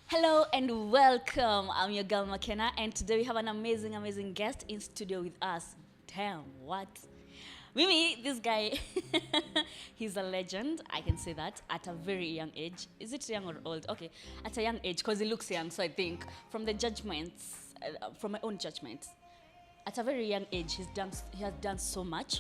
Hello and welcome. I'm your girl McKenna, and today we have an amazing guest in studio with us. Damn, what? Mimi, this guy, he's a legend. I can say that at a very young age. Is it young or old? Okay, at a young age, because he looks young. So I think from the judgments, from my own judgments, at a very young age, he has done so much.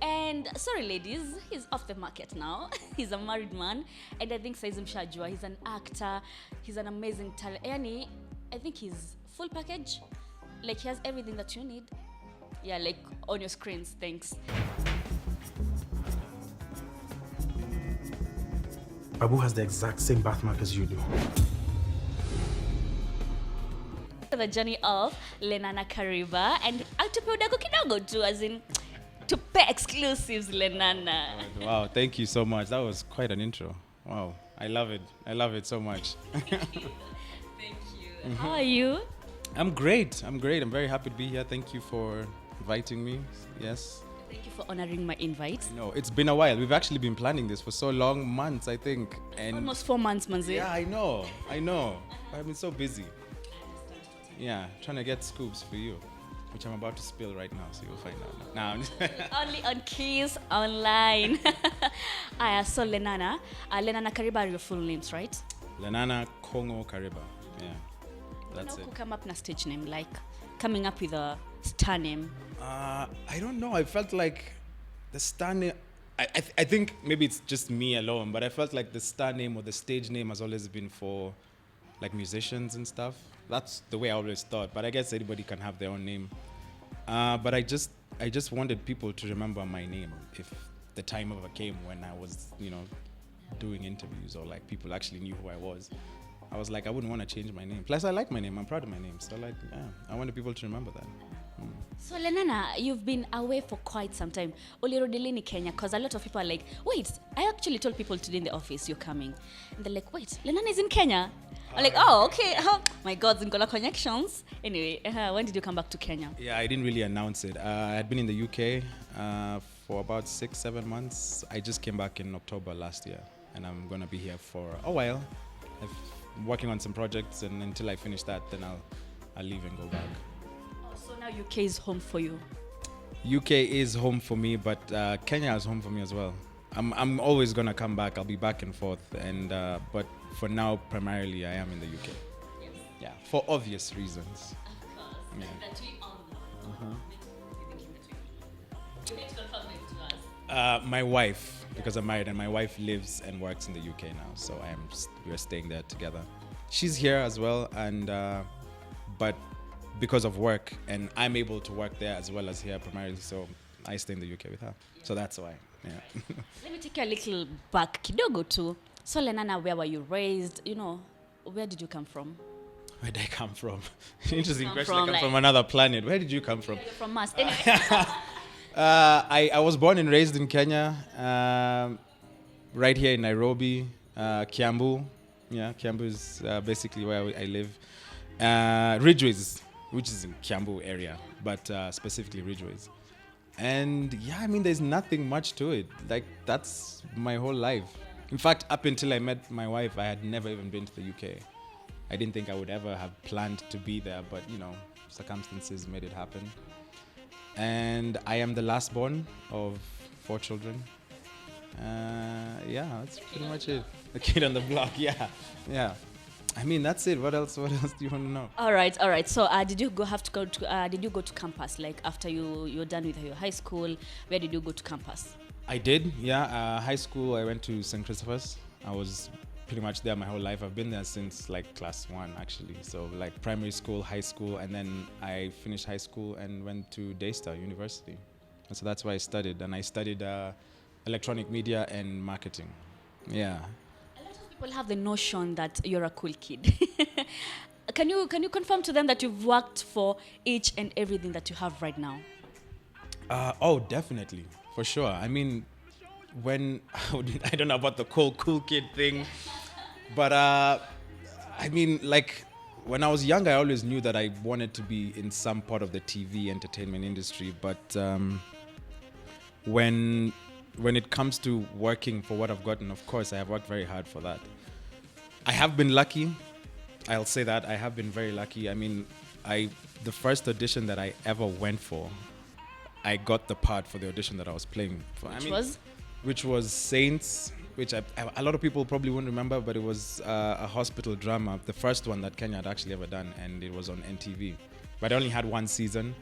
And sorry, ladies, he's off the market now. He's a married man, and I think Saizim Shajua, he's an actor, he's an amazing talent. Yani, I think he's full package. Like, he has everything that you need. Yeah, like on your screens. Thanks. Babu has the exact same birthmark as you do. The journey of Lenana Kariba and Altupe Udago Kidogo too, as in to pay exclusives, Lenana. Wow, thank you so much. That was quite an intro. Wow, I love it. I love it so much. Thank you. How are you? I'm great. I'm very happy to be here. Thank you for inviting me. Yes. Thank you for honoring my invite. No, it's been a while. We've actually been planning this for so long, months, I think. And Almost 4 months, Manzi. yeah, I know. I've been so busy. Yeah, trying to get scoops for you, which I'm about to spill right now, so you'll find out now. Only on Keys Online. I saw Lenana. Lenana Kariba are your full names, right? Lenana Kongo Kariba. Yeah, that's it. Who come up na stage name, like coming up with a star name? I don't know. I felt like the star name. I think maybe it's just me alone, but I felt like the star name or the stage name has always been for like musicians and stuff. That's the way I always thought. But I guess anybody can have their own name. But I just wanted people to remember my name if the time ever came when I was, doing interviews or like people actually knew who I was. I was like, I wouldn't want to change my name. Plus, I like my name. I'm proud of my name. So like, yeah, I wanted people to remember that. So Lenana, you've been away for quite some time. Ulirudilini Kenya, because a lot of people are like, wait, I actually told people today in the office you're coming. And they're like, wait, Lenana is in Kenya? I'm like, oh, okay. My God, Zingola connections. Anyway, when did you come back to Kenya? Yeah, I didn't really announce it. I had been in the UK for about 6-7 months. I just came back in October last year, and I'm going to be here for a while. I'm working on some projects, and until I finish that, then I'll leave and go back. So now UK is home for you. UK is home for me, but Kenya is home for me as well. I'm always gonna come back. I'll be back and forth, and but for now, primarily, I am in the UK. Yes. Yeah, for obvious reasons. Of course. Yeah. That we all know. You need to confirm it to us. My wife, because I'm married, and my wife lives and works in the UK now, so we're staying there together. She's here as well, and but because of work, and I'm able to work there as well as here primarily, so I stay in the UK with her. So that's why. Yeah. Let me take you a little back kidogo too. So Lenana, where were you raised? Where did you come from? Where did I come from? Interesting come question. from, I come like- from another planet. Where did you come from? You're from Mars. Anyway. I was born and raised in Kenya, right here in Nairobi, Kiambu. Yeah, Kiambu is basically where I live. Ridgeways, which is in Kiambu area, but specifically Ridgeways. And yeah, I mean, there's nothing much to it. Like, that's my whole life. In fact, up until I met my wife, I had never even been to the UK. I didn't think I would ever have planned to be there, but circumstances made it happen. And I am the last born of 4 children. Yeah, that's pretty much it. The kid on the block, yeah. I mean, that's it. What else do you want to know? All right. So, did you go to campus? Like after you were done with your high school, where did you go to campus? I did, yeah. High school, I went to St. Christopher's. I was pretty much there my whole life. I've been there since like class 1, actually. So like primary school, high school, and then I finished high school and went to Daystar University. And so that's where I studied. And I studied electronic media and marketing. Yeah. A lot of people have the notion that you're a cool kid. Can you confirm to them that you've worked for each and everything that you have right now? Oh, definitely. For sure. I mean, when I don't know about the cool kid thing, but I mean, like when I was young, I always knew that I wanted to be in some part of the TV entertainment industry. But when it comes to working for what I've gotten, of course, I have worked very hard for that. I have been lucky. I'll say that I have been very lucky. I mean, the first audition that I ever went for, I got the part for the audition that I was playing for. Which was Saints, which a lot of people probably wouldn't remember, but it was a hospital drama, the first one that Kenya had actually ever done, and it was on NTV. But I only had one season.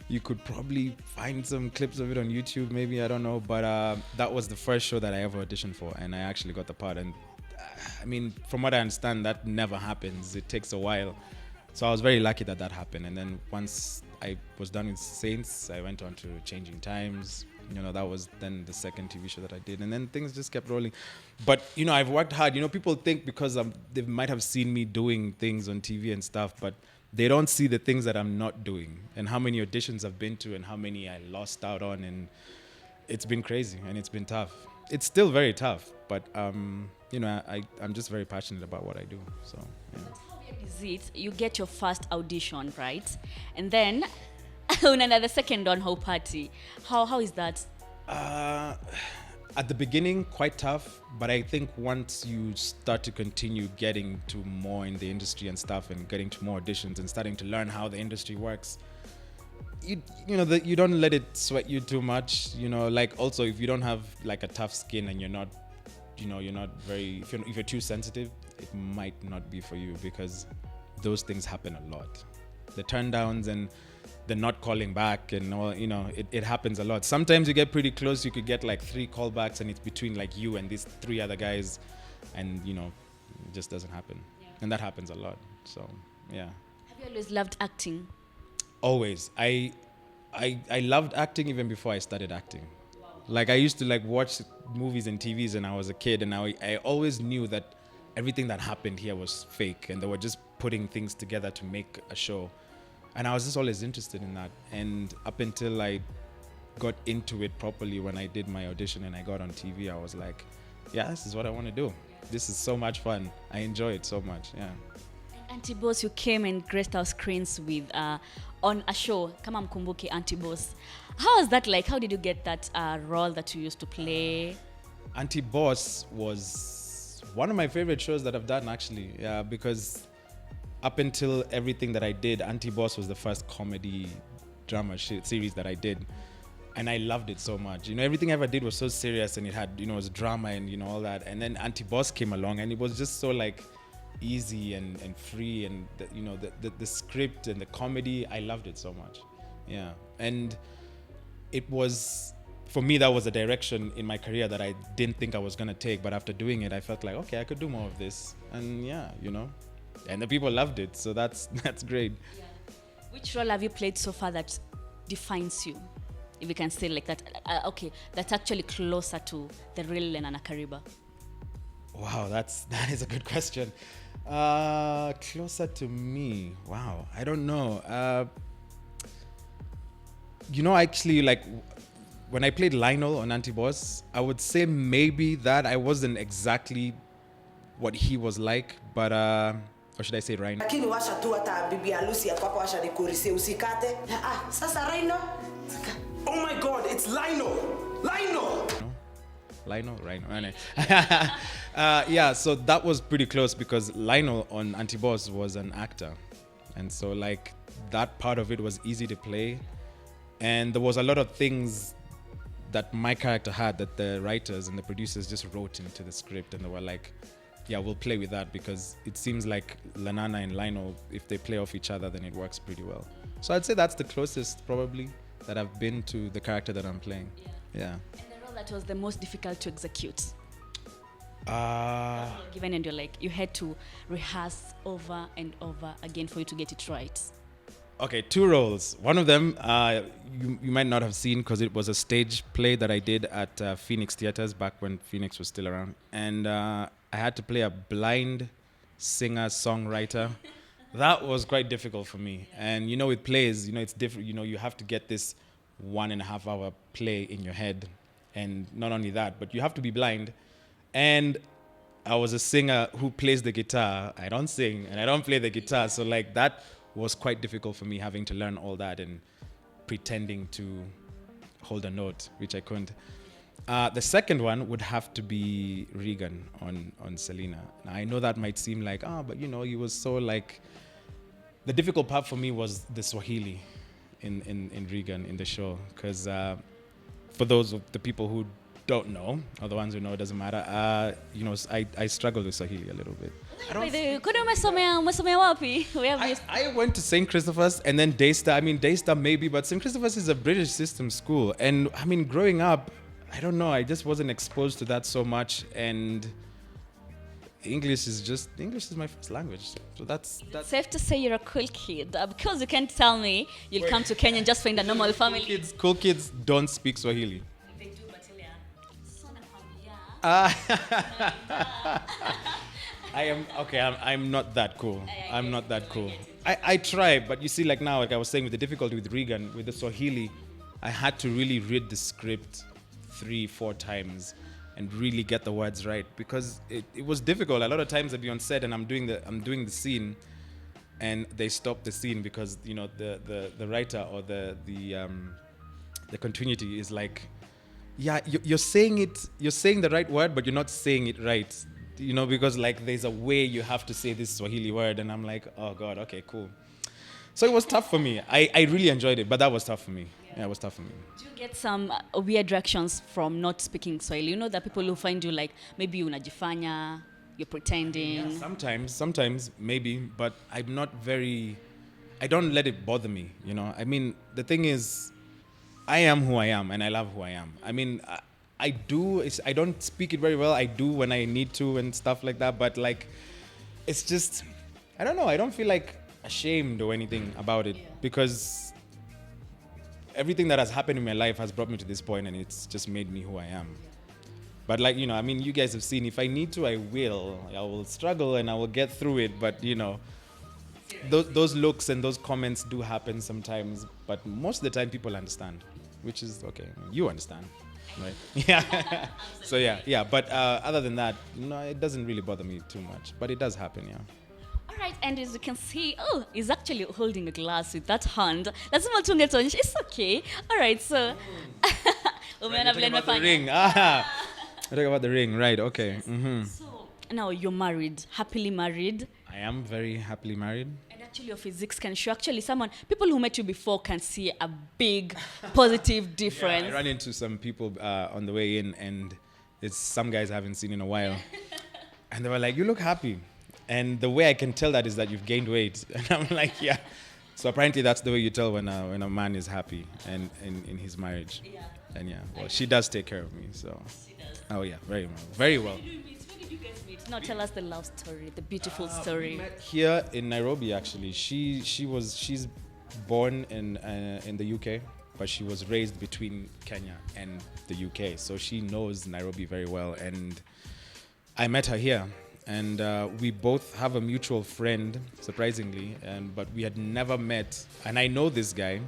You could probably find some clips of it on YouTube, maybe, I don't know. But that was the first show that I ever auditioned for, and I actually got the part. And I mean, from what I understand, that never happens. It takes a while. So I was very lucky that happened. And then once I was done with Saints, I went on to Changing Times. You know, that was then the second TV show that I did. And then things just kept rolling. But, you know, I've worked hard. You know, people think because they might have seen me doing things on TV and stuff, but they don't see the things that I'm not doing and how many auditions I've been to and how many I lost out on. And it's been crazy and it's been tough. It's still very tough, but, you know, I'm just very passionate about what I do. So, yeah. Is it you get your first audition, right? And then on another second on whole party. How is that? At the beginning, quite tough, but I think once you start to continue getting to more in the industry and stuff and getting to more auditions and starting to learn how the industry works, you don't let it sweat you too much. You know, like also if you don't have like a tough skin and you're not very, if you're too sensitive, it might not be for you because those things happen a lot. The turndowns and the not calling back and all, you know, it happens a lot. Sometimes you get pretty close, you could get like 3 callbacks and it's between like you and these 3 other guys and, you know, it just doesn't happen. Yeah. And that happens a lot. So, yeah. Have you always loved acting? Always. I loved acting even before I started acting. Wow. Like I used to like watch movies and TVs when I was a kid and I always knew that everything that happened here was fake and they were just putting things together to make a show. And I was just always interested in that. And up until I got into it properly when I did my audition and I got on TV, I was like, yeah, this is what I want to do. This is so much fun. I enjoy it so much, yeah. Auntie Boss, you came and graced our screens with on a show, Kama Mkumbuke Auntie Boss. How was that like? How did you get that role that you used to play? Auntie Boss was one of my favorite shows that I've done actually, yeah, because up until everything that I did, Auntie Boss was the first comedy drama series that I did. And I loved it so much. You know, everything I ever did was so serious and it had, you know, it was drama and, you know, all that. And then Auntie Boss came along and it was just so like easy and free and, you know, the script and the comedy, I loved it so much. Yeah. And it was, for me, that was a direction in my career that I didn't think I was going to take. But after doing it, I felt like, okay, I could do more of this. And yeah, you know. And the people loved it, so that's great. Yeah. Which role have you played so far that defines you, if you can say like that? Okay, that's actually closer to the real Lenana Kariba. Wow, that is a good question. Closer to me, wow, I don't know. You know, actually, like when I played Lionel on Auntie Boss, I would say maybe that I wasn't exactly what he was like, but or should I say Rhino? Oh my God, it's Lino! Lionel? Rhino. Yeah, so that was pretty close because Lionel on Auntie Boss was an actor. And so like that part of it was easy to play. And there was a lot of things that my character had that the writers and the producers just wrote into the script and they were like, yeah, we'll play with that because it seems like Lenana and Lionel, if they play off each other, then it works pretty well. So I'd say that's the closest probably that I've been to the character that I'm playing. Yeah. And the role that was the most difficult to execute? Given and you're like, you had to rehearse over and over again for you to get it right. Okay, 2 roles. One of them you might not have seen because it was a stage play that I did at Phoenix Theaters back when Phoenix was still around. And I had to play a blind singer-songwriter. That was quite difficult for me. And, you know, with plays, you know, it's different. You know, you have to get this 1.5 hour play in your head. And not only that, but you have to be blind. And I was a singer who plays the guitar. I don't sing and I don't play the guitar. So, like, that was quite difficult for me having to learn all that and pretending to hold a note, which I couldn't. The second one would have to be Regan on Selena. Now, I know that might seem like, but he was so like. The difficult part for me was the Swahili in Regan in the show, because for those of the people who don't know, or the ones who know, it doesn't matter. I struggle with Swahili a little bit. Umesomea wapi? Where have you? I went to St. Christopher's and then Daystar. I mean, Daystar maybe, but St. Christopher's is a British system school. And I mean, growing up, I don't know, I just wasn't exposed to that so much. And English is my first language. So that's Safe to say you're a cool kid. Because you can't tell me you'll come to Kenya and just find a normal family. Cool kids don't speak Swahili. They do, but I'm not that cool. I'm not that cool. I try, but you see, like now, like I was saying, with the difficulty with Regan, with the Swahili, I had to really read the script 3-4 times and really get the words right, because it was difficult. A lot of times I'd be on set and I'm doing the scene, and they stop the scene because the writer or the continuity is like, yeah, you're saying the right word, but you're not saying it right, because like there's a way you have to say this Swahili word, and I'm like, oh God, okay, cool. So it was tough for me. I really enjoyed it, but that was tough for me. Yeah, it was tough for me. Do you get some weird reactions from not speaking Swahili? You know that people who find you like, maybe unajifanya, you're pretending. Yeah, sometimes maybe, but I don't let it bother me, I mean, the thing is, I am who I am and I love who I am. I mean, I don't speak it very well. I do when I need to and stuff like that, but like, it's just, I don't know, I don't feel like ashamed or anything about it, because everything that has happened in my life has brought me to this point, and it's just made me who I am. But like, I mean, you guys have seen, if I need to, I will struggle and I will get through it. But those looks and those comments do happen sometimes, but most of the time people understand, which is okay. You understand, right? Yeah. So yeah. But other than that, it doesn't really bother me too much, but it does happen, yeah. All right, and as you can see, he's actually holding a glass with that hand. It's okay. All right, so Talking about the ring. Talking about the ring, right? Okay. Mm-hmm. So now you're married, happily married. I am very happily married. And actually, your physics can show. Actually, people who met you before can see a big positive difference. Yeah, I ran into some people on the way in, and it's some guys I haven't seen in a while, and they were like, "You look happy." And the way I can tell that is that you've gained weight. And I'm like, yeah. So apparently that's the way you tell when a man is happy and in his marriage. Yeah. And yeah, well, she does take care of me. So. She does. Oh yeah, very well. Very well. When did you guys meet? Now tell us the love story, the beautiful story. We met here in Nairobi, actually. She's born in the UK, but she was raised between Kenya and the UK. So she knows Nairobi very well. And I met her here. And we both have a mutual friend, surprisingly, but we had never met. And I know this guy,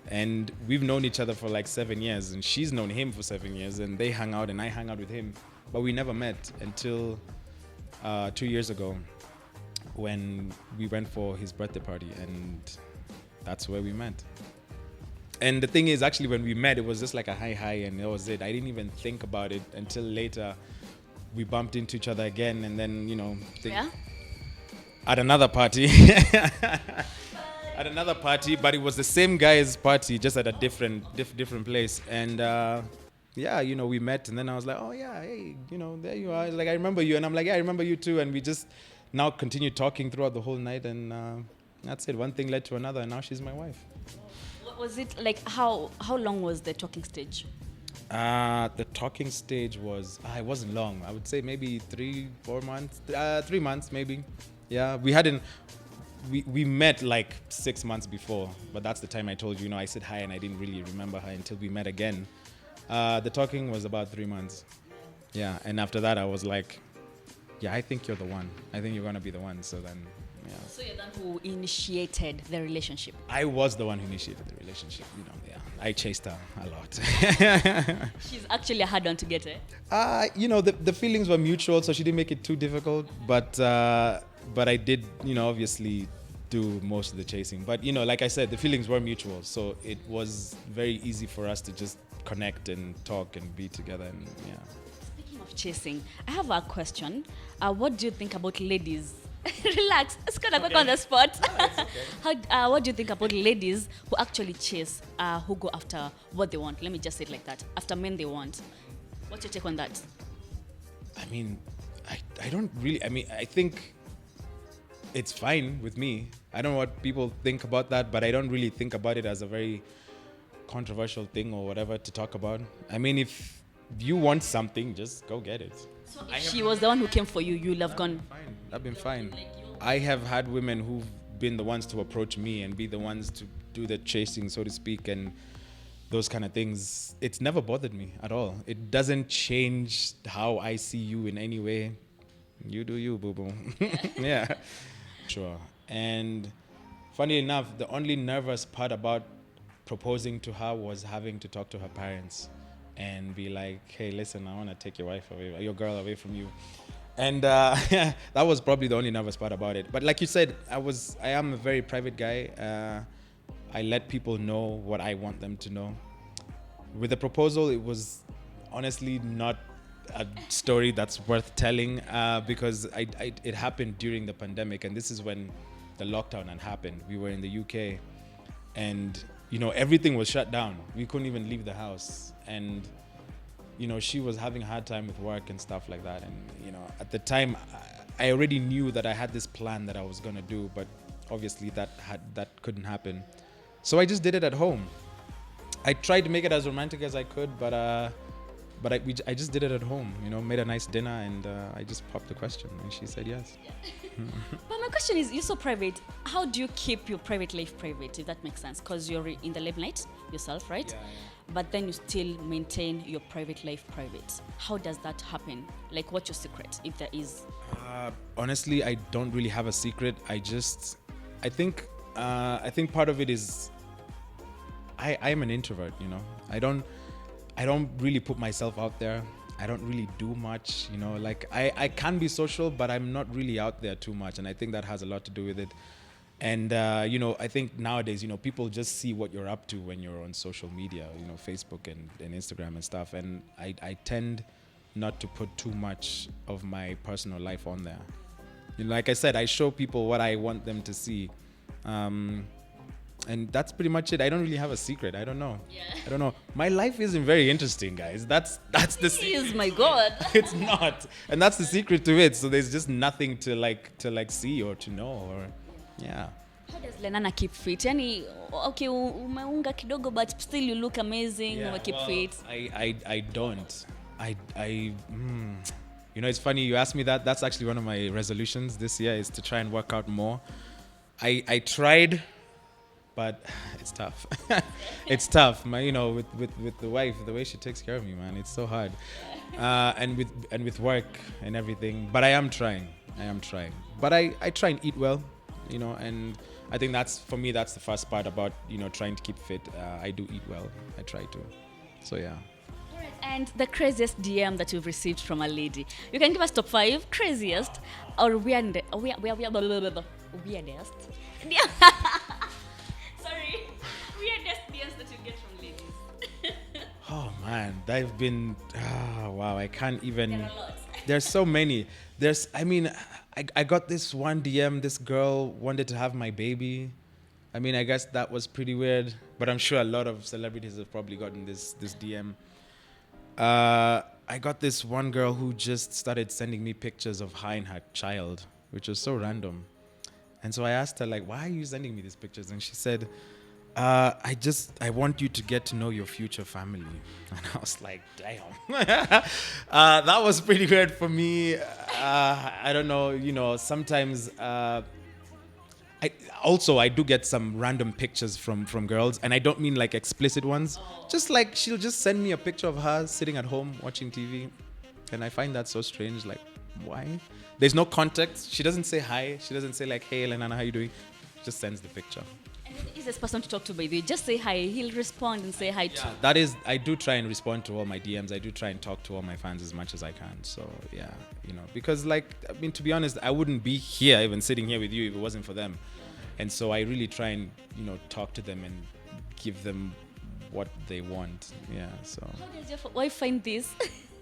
and we've known each other for like 7 years, and she's known him for 7 years, and they hang out, and I hang out with him. But we never met until 2 years ago when we went for his birthday party, and that's where we met. And the thing is, actually, when we met, it was just like a hi, and that was it. I didn't even think about it until later. We bumped into each other again, and then at another party. At another party, but it was the same guy's party, just at a different place. And we met, and then I was like, oh yeah, hey, there you are. Like, I remember you, and I'm like, yeah, I remember you too. And we just now continued talking throughout the whole night, and that's it. One thing led to another, and now she's my wife. What was it like? How long was the talking stage? The talking stage was, it wasn't long. I would say maybe 3-4 months, 3 months maybe. Yeah, we met like 6 months before, but that's the time I told you, I said hi and I didn't really remember her until we met again. The talking was about 3 months. Yeah, and after that I was like, yeah, I think you're the one. I think you're going to be the one. So then, yeah. So you're the one who initiated the relationship? I was the one who initiated the relationship, yeah. I chased her a lot. She's actually a hard one to get, eh? The feelings were mutual, so she didn't make it too difficult. But I did, obviously do most of the chasing. But, like I said, the feelings were mutual. So it was very easy for us to just connect and talk and be together. And yeah. Speaking of chasing, I have a question. What do you think about ladies? Relax, it's gonna go on the spot. What do you think about ladies who actually chase, who go after what they want? Let me just say it like that. After men they want. What's your take on that? I mean, I don't really, I mean, I think it's fine with me. I don't know what people think about that, but I don't really think about it as a very controversial thing or whatever to talk about. I mean, if you want something, just go get it. So if she was the one who came for you, you'll have gone. Fine. I've been fine. I have had women who've been the ones to approach me and be the ones to do the chasing, so to speak, and those kind of things. It's never bothered me at all. It doesn't change how I see you in any way. You do you, boo-boo. Yeah. Sure. And funny enough, the only nervous part about proposing to her was having to talk to her parents and be like, hey, listen, I want to take your girl away from you. And that was probably the only nervous part about it. But like you said, I am a very private guy. I let people know what I want them to know. With the proposal, it was honestly not a story that's worth telling because it happened during the pandemic, and this is when the lockdown had happened. We were in the UK, and everything was shut down. We couldn't even leave the house, and she was having a hard time with work and stuff like that. And at the time, I already knew that I had this plan that I was gonna do, but obviously that couldn't happen. So I just did it at home. I tried to make it as romantic as I could, but I just did it at home. Made a nice dinner, and I just popped the question, and she said yes. But my question is, you're so private. How do you keep your private life private, if that makes sense? Because you're in the limelight yourself, right? Yeah. But then you still maintain your private life private. How does that happen? Like, what's your secret, if there is? Honestly, I don't really have a secret. I think part of it is I am an introvert. I don't really put myself out there. I don't really do much, like I can be social, but I'm not really out there too much. And I think that has a lot to do with it. And, I think nowadays, people just see what you're up to when you're on social media, Facebook and Instagram and stuff. And I tend not to put too much of my personal life on there. Like I said, I show people what I want them to see. And that's pretty much it. I don't really have a secret. I don't know. Yeah. I don't know. My life isn't very interesting, guys. That's the secret. Is my God. It's not. And that's the secret to it. So there's just nothing to see or to know or yeah. How does Lenana keep fit? Yani, okay, umeunga kidogo, but still you look amazing. Yeah, keep fit. I don't. It's funny you asked me that. That's actually one of my resolutions this year is to try and work out more. I tried, but it's tough. It's tough, man. With the wife, the way she takes care of me, man, it's so hard. And with work and everything. But I am trying. But I try and eat well, and I think that's the first part about trying to keep fit. I do eat well. I try to. So yeah. All right. And the craziest DM that you've received from a lady. You can give us top 5 craziest or weirdest. Yeah. Sorry. Weirdest DMs that you get from ladies. Oh man, they've been wow, I can't even. There are a lot. There's so many. I got this one DM, this girl wanted to have my baby. I guess that was pretty weird, but I'm sure a lot of celebrities have probably gotten this DM. I got this one girl who just started sending me pictures of her and her child, which was so random. And so I asked her, like, why are you sending me these pictures? And she said, I want you to get to know your future family. And I was like, damn. That was pretty weird for me. I don't know, sometimes I do get some random pictures from girls, and I don't mean like explicit ones. Just like she'll just send me a picture of her sitting at home watching TV. And I find that so strange. Like, why? There's no context. She doesn't say hi. She doesn't say like, hey, Lenana, how you doing? Just sends the picture. And he's the easiest person to talk to, by the way. Just say hi. He'll respond and say hi too. That is, I do try and respond to all my DMs. I do try and talk to all my fans as much as I can. So yeah, because to be honest, I wouldn't be here, even sitting here with you, if it wasn't for them. And so I really try and, talk to them and give them what they want. Yeah, so How does your wife find this?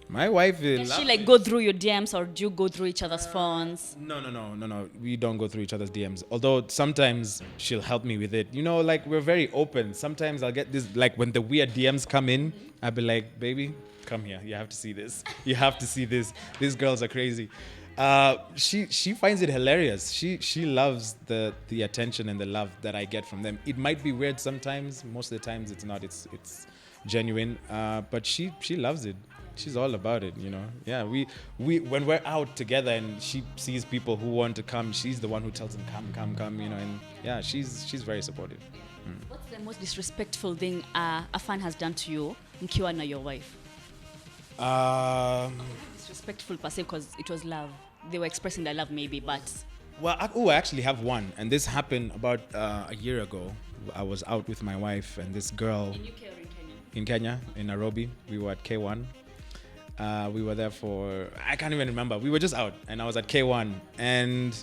my wife is. Does she like go through your DMs or do you go through each other's phones? No. We don't go through each other's DMs. Although sometimes she'll help me with it. You know, like we're very open. Sometimes I'll get this, like when the weird DMs come in, I'll be like, baby, come here. You have to see this. You have to see this. These girls are crazy. She finds it hilarious. She loves the attention and the love that I get from them. It might be weird sometimes. Most of the times it's not. It's genuine. But she loves it. She's all about it, you know. Yeah, we when we're out together and she sees people who want to come, she's the one who tells them come, you know. And yeah, she's very supportive. What's the most disrespectful thing a fan has done to you, mkiwa na your wife? Disrespectful per se because it was love. They were expressing their love maybe, but... Well, I actually have one, and this happened about a year ago. I was out with my wife and this girl. In UK or in Kenya? In Kenya, in Nairobi. We were at K1. We were there for, I can't even remember. We were just out and I was at K1 and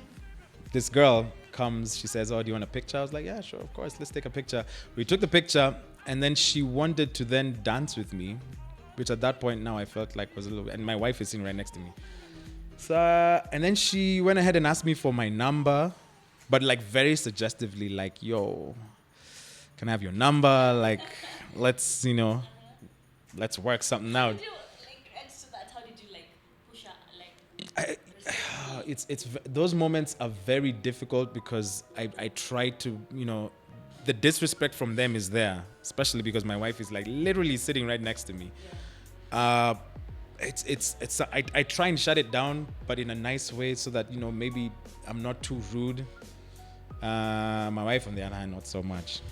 this girl comes, she says, oh, do you want a picture? I was like, yeah, sure, of course, let's take a picture. We took the picture and then she wanted to then dance with me, which at that point now I felt like was a little, and my wife is sitting right next to me. So, and then she went ahead and asked me for my number, but like very suggestively, like, yo, can I have your number? Like, let's, you know, let's work something out. It's those moments are very difficult because I try to, you know, the disrespect from them is there, especially because my wife is like literally sitting right next to me. I try and shut it down, but in a nice way so that, you know, maybe I'm not too rude. My wife on the other hand, not so much.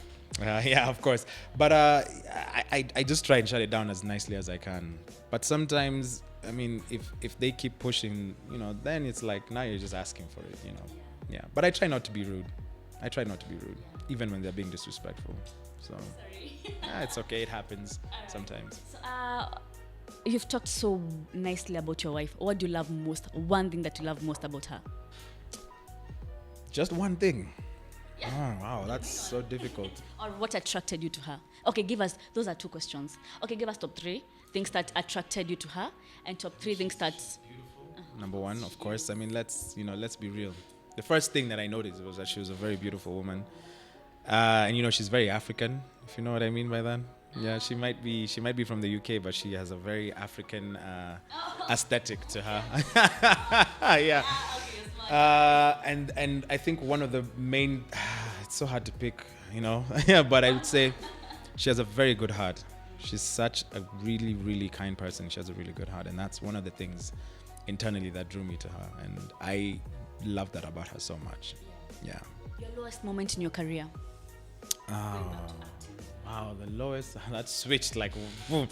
Yeah, of course. But I just try and shut it down as nicely as I can. But sometimes, I mean, if they keep pushing, you know, then it's like, now you're just asking for it, you know. Yeah. But I try not to be rude. Even when they're being disrespectful. So, yeah, it's okay. It happens sometimes. So, you've talked so nicely about your wife. What do you love most? One thing that you love most about her? Just one thing. Yeah. Oh, wow, that's so difficult. Or what attracted you to her? Okay, those are two questions. Okay, give us top 3 things that attracted you to her and top 3 things that... Number 1, of course. I mean, let's be real. The first thing that I noticed was that she was a very beautiful woman. And, you know, she's very African, if you know what I mean by that. Yeah, she might be from the UK, but she has a very African aesthetic to her. Yeah. And I think one of the main, it's so hard to pick, you know, but I would say she has a very good heart. She's such a really, really kind person. She has a really good heart. And that's one of the things internally that drew me to her. And I love that about her so much. Yeah. Your lowest moment in your career? Wow, the lowest, that switched like, boom.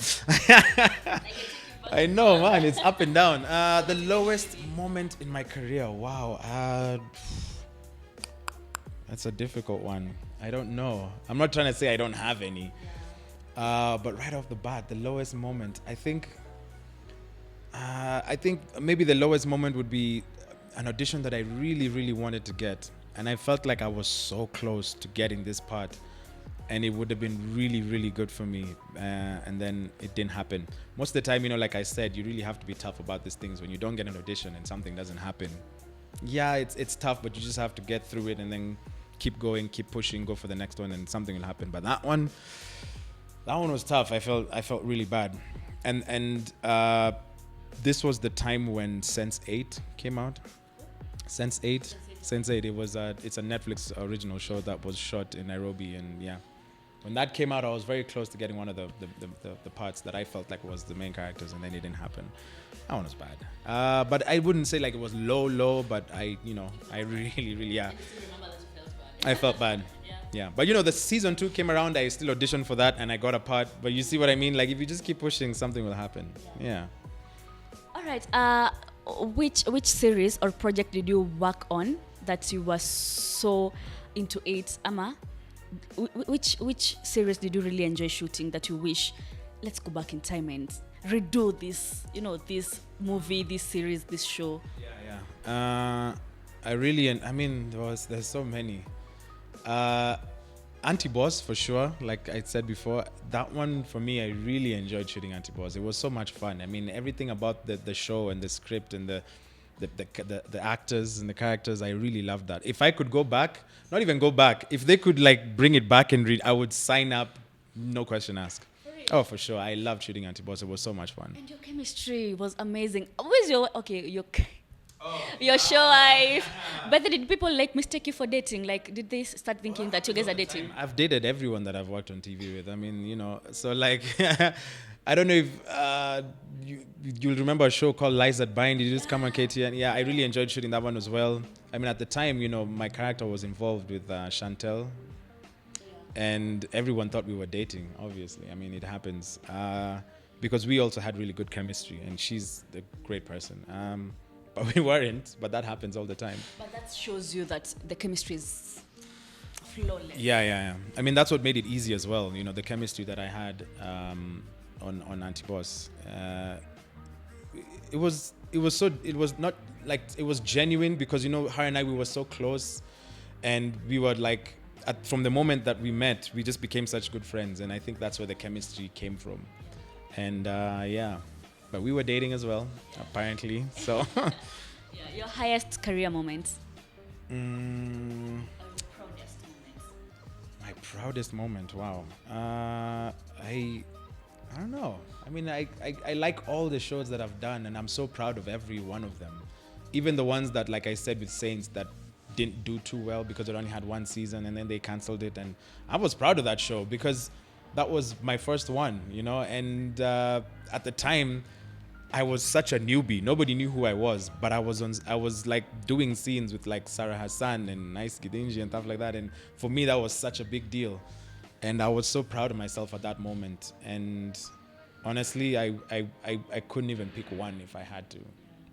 I know, man, it's up and down. The lowest moment in my career, wow. That's a difficult one. I don't know. I'm not trying to say I don't have any. But right off the bat, the lowest moment, I think maybe the lowest moment would be an audition that I really, really wanted to get. And I felt like I was so close to getting this part. And it would have been really, really good for me. And then it didn't happen. Most of the time, you know, like I said, you really have to be tough about these things. When you don't get an audition and something doesn't happen, yeah, it's tough, but you just have to get through it and then keep going, keep pushing, go for the next one, and something will happen. But that one was tough. I felt really bad. And this was the time when Sense8 came out. Sense8. It's a Netflix original show that was shot in Nairobi, and yeah. When that came out, I was very close to getting one of the parts that I felt like was the main characters, and then it didn't happen. That one was bad. But I wouldn't say like it was low, but I really, really, yeah. I felt bad. Yeah. But you know, the season 2 came around, I still auditioned for that, and I got a part. But you see what I mean? Like, if you just keep pushing, something will happen. Yeah. All right. Which series or project did you work on that you were so into it, Ama? Which series did you really enjoy shooting that you wish, let's go back in time and redo this, you know, this movie, this series, this show? Yeah. There's so many. Anti-Boss for sure. Like I said before, that one for me, I really enjoyed shooting Anti-Boss. It was so much fun. I mean, everything about the show and the script and the actors and the characters, I really loved that. If I could go back, not even go back, if they could like bring it back and read, I would sign up, no question asked. Oh, for sure. I loved shooting Anti-Boss. It was so much fun. And your chemistry was amazing. Where's your show wife? But did people like mistake you for dating? Like, did they start thinking that you guys are dating? I've dated everyone that I've worked on TV with. I mean, so like, I don't know if you'll remember a show called Lies That Bind. Did you just come on KTN? Yeah, I really enjoyed shooting that one as well. I mean, at the time, my character was involved with Chantel. And everyone thought we were dating, obviously. I mean, it happens. Because we also had really good chemistry. And she's a great person. But we weren't. But that happens all the time. But that shows you that the chemistry is flawless. Yeah. I mean, that's what made it easy as well. The chemistry that I had on Anti-Boss. It was not like, it was genuine because, her and I, we were so close. And we were like, from the moment that we met, we just became such good friends. And I think that's where the chemistry came from. And yeah, but we were dating as well, apparently. So, Yeah, your highest career moments. my proudest moment. Wow. I don't know. I mean, I like all the shows that I've done, and I'm so proud of every one of them. Even the ones that, like I said, with Saints, that didn't do too well because it only had one season and then they canceled it. And I was proud of that show because that was my first one, and at the time I was such a newbie. Nobody knew who I was, but I was like doing scenes with like Sarah Hassan and Nice Gidinji and stuff like that. And for me, that was such a big deal. And I was so proud of myself at that moment. And honestly, I couldn't even pick one if I had to.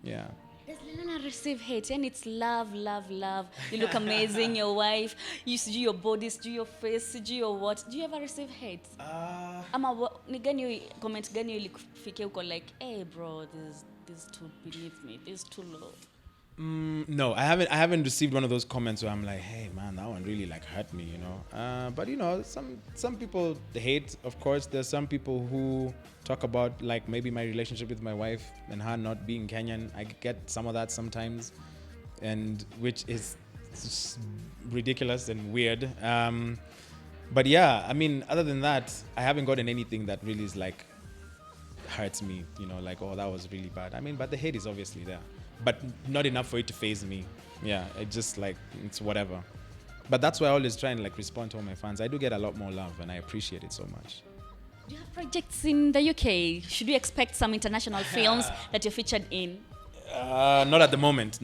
Yeah. Does Lenana receive hate? And it's love, love, love. You look amazing, your wife. You see your body, see your face, see your what. Do you ever receive hate? Ni gani comment gani ilikufikia uko like, hey bro, this is too beneath me, this is too low. No, I haven't received one of those comments where I'm like, hey man, that one really like hurt me, But some people hate, of course. There's some people who talk about like maybe my relationship with my wife and her not being Kenyan. I get some of that sometimes, and which is ridiculous and weird. But yeah, I mean, other than that, I haven't gotten anything that really is like hurts me, like, oh, that was really bad. I mean, but the hate is obviously there. But not enough for it to faze me. Yeah, it just like, it's whatever. But that's why I always try and like respond to all my fans. I do get a lot more love and I appreciate it so much. Do you have projects in the UK? Should we expect some international films that you're featured in? Not at the moment,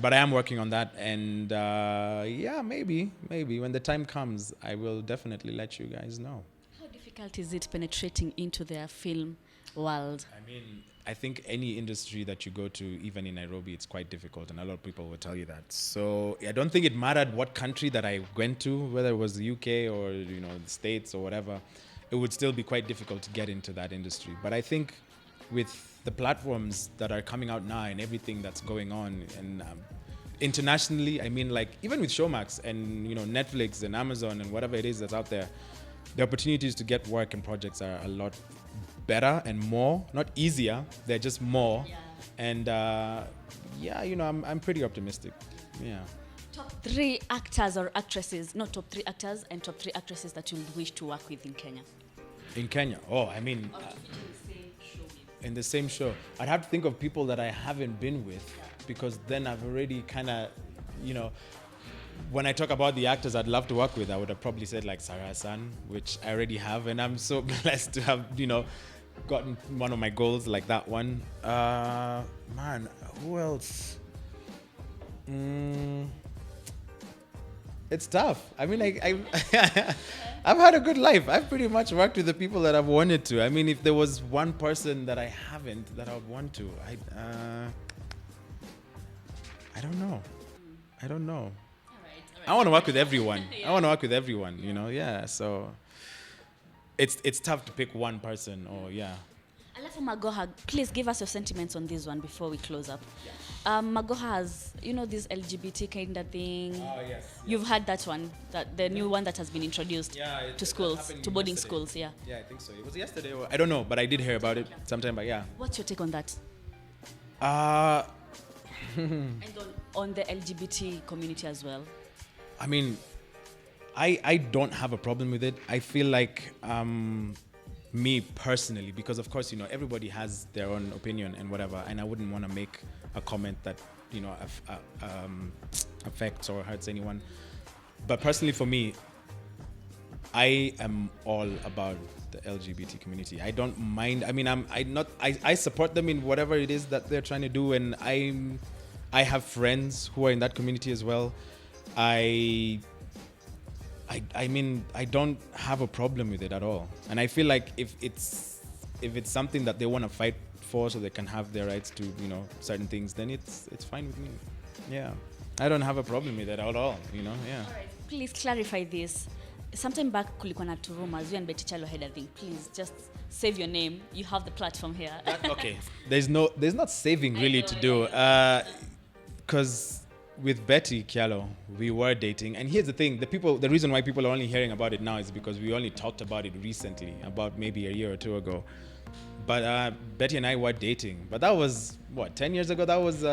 but I am working on that. And yeah, maybe when the time comes, I will definitely let you guys know. How difficult is it penetrating into their film world? I mean, I think any industry that you go to, even in Nairobi, it's quite difficult, and a lot of people will tell you that. So I don't think it mattered what country that I went to, whether it was the UK or the States or whatever. It would still be quite difficult to get into that industry. But I think with the platforms that are coming out now and everything that's going on, and internationally, I mean, like even with Showmax and Netflix and Amazon and whatever it is that's out there, the opportunities to get work and projects are a lot better and more, not easier, they're just more. Yeah. And yeah, I'm pretty optimistic. Yeah. Top 3 actors or actresses, not top 3 actors and top 3 actresses that you wish to work with in Kenya. In Kenya? Oh, I mean, in the same show. I'd have to think of people that I haven't been with, because then I've already kind of, when I talk about the actors I'd love to work with, I would have probably said like Sarah Hassan, which I already have, and I'm so blessed to have, gotten one of my goals like that one. Man, who else? It's tough. I mean, I've had a good life. I've pretty much worked with the people that I've wanted to. I mean, if there was one person that I haven't that I would want to, I don't know. All right. I want to work with everyone. Yeah. So it's tough to pick one person, or yeah. Alafu For Magoha, please give us your sentiments on this one before we close up. Magoha has, this LGBT kind of thing. Oh, yes. You've had that one, the new one that has been introduced to schools, happened to boarding yesterday. schools, yeah. Yeah, I think so. It was yesterday. Or, I don't know, but I did hear about it sometime. But yeah. What's your take on that? And on the LGBT community as well? I mean, I don't have a problem with it. I feel like me personally, because of course, everybody has their own opinion and whatever, and I wouldn't want to make a comment that, affects or hurts anyone. But personally for me, I am all about the LGBT community. I don't mind. I mean, I support them in whatever it is that they're trying to do, and I have friends who are in that community as well. I mean, I don't have a problem with it at all. And I feel like if it's something that they want to fight for so they can have their rights to, certain things, then it's fine with me. Yeah. I don't have a problem with it at all, yeah. All right. Please clarify this. Sometime back, kulikuwa na two rumors, you and Betty Kyalo had a thing. Please just save your name. You have the platform here. Okay. There's not saving really to do. Because with Betty Kyalo, we were dating. And here's the thing, the reason why people are only hearing about it now is because we only talked about it recently, about maybe a year or two ago. But Betty and I were dating. But that was, 10 years ago? That was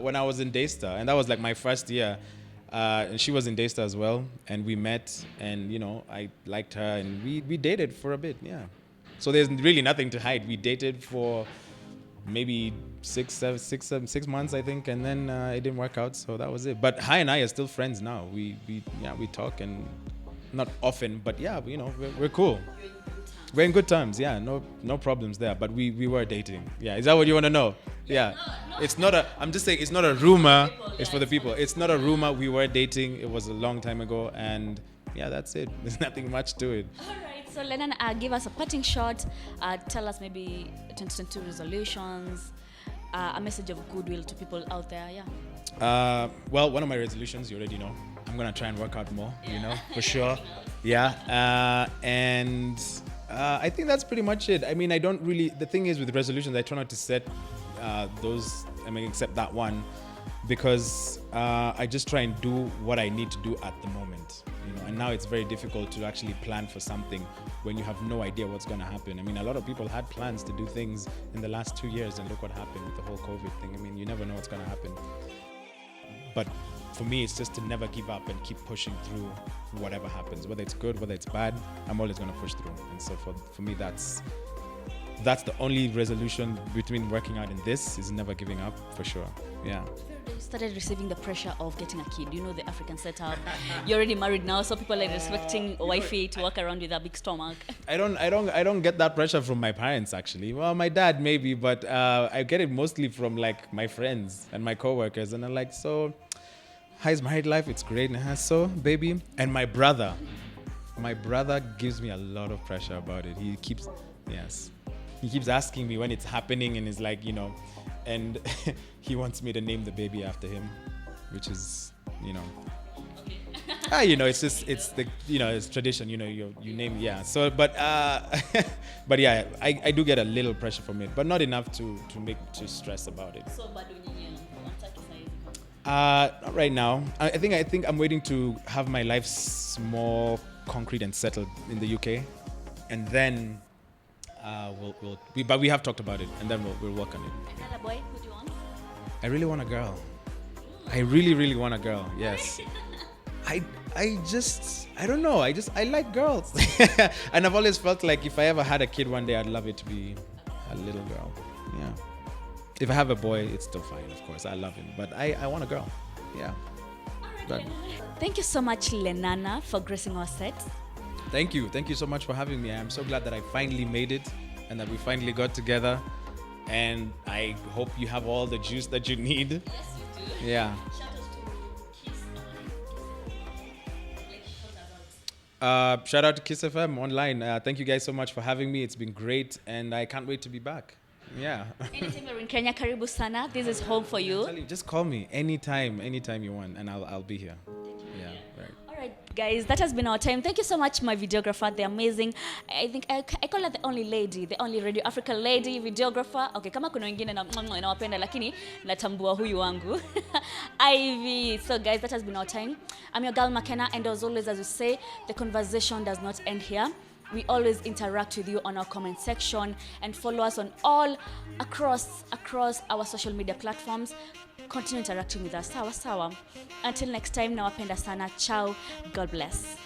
when I was in Daystar. And that was like my first year. And she was in Daystar as well. And we met and, I liked her and we dated for a bit, yeah. So there's really nothing to hide. We dated for maybe 6 months, I think, and then it didn't work out, so that was it. But Hai and I are still friends now. We talk, and not often, but yeah, we're cool. We're in good terms, yeah, no problems there. But we were dating. Yeah, is that what you want to know? Yeah. It's not I'm just saying, it's not a rumor. It's for the people. It's not a rumor. We were dating. It was a long time ago, and yeah, that's it. There's nothing much to it. All right. So Lenana, give us a parting shot. Tell us maybe 2022 resolutions, a message of goodwill to people out there. Yeah. Well, one of my resolutions, you already know. I'm gonna try and work out more. For sure. Yeah. And I think that's pretty much it. I mean, I don't really. The thing is with resolutions, I try not to set those. Except that one, because I just try and do what I need to do at the moment. And now it's very difficult to actually plan for something when you have no idea what's going to happen. I mean, a lot of people had plans to do things in the last 2 years, and look what happened with the whole COVID thing. I mean, you never know what's going to happen. But for me, it's just to never give up and keep pushing through whatever happens, whether it's good, whether it's bad. I'm always going to push through. And so for me, that's the only resolution between working out and this, is never giving up, for sure. Yeah. You started receiving the pressure of getting a kid. The African setup. You're already married now, so people are expecting a wifey to walk around with a big stomach. I don't get that pressure from my parents, actually. Well, my dad maybe, but I get it mostly from like my friends and my coworkers, and they're like, so how's married life? It's great. So baby, and my brother gives me a lot of pressure about it. He keeps asking me when it's happening, and is like, and he wants me to name the baby after him, which is, it's just, it's the, it's tradition, you name, yeah. So, but yeah, I do get a little pressure from it, but not enough to stress about it. So bad not right now. I think I'm waiting to have my life more concrete and settled in the UK, and then but we have talked about it, and then we'll work on it. Another boy, who do you want? I really want a girl. I really, really want a girl. Yes. I don't know. I like girls, and I've always felt like if I ever had a kid one day, I'd love it to be a little girl. Yeah. If I have a boy, it's still fine. Of course, I love him, but I want a girl. Yeah. But thank you so much, Lenana, for gracing our set. Thank you so much for having me. I'm so glad that I finally made it, and that we finally got together. And I hope you have all the juice that you need. Yes, you do. Yeah. Shout out to Kiss FM online. Thank you guys so much for having me. It's been great, and I can't wait to be back. Yeah. Anytime you're in Kenya, Karibu sana. This is home for you. Just call me anytime you want, and I'll be here. Yeah. Right. All right. Guys, that has been our time. Thank you so much, my videographer. They're amazing. I think I call her the only lady, the only Radio Africa lady videographer. Okay, kama kuna wengine nawapenda lakini natambua huyu wangu. Ivy. So guys, that has been our time. I'm your girl McKenna, and as always, as we say, the conversation does not end here. We always interact with you on our comment section and follow us on all across our social media platforms. Continue interacting with us. Sawa sawa. Until next time, nawapenda sana. Ciao. God bless.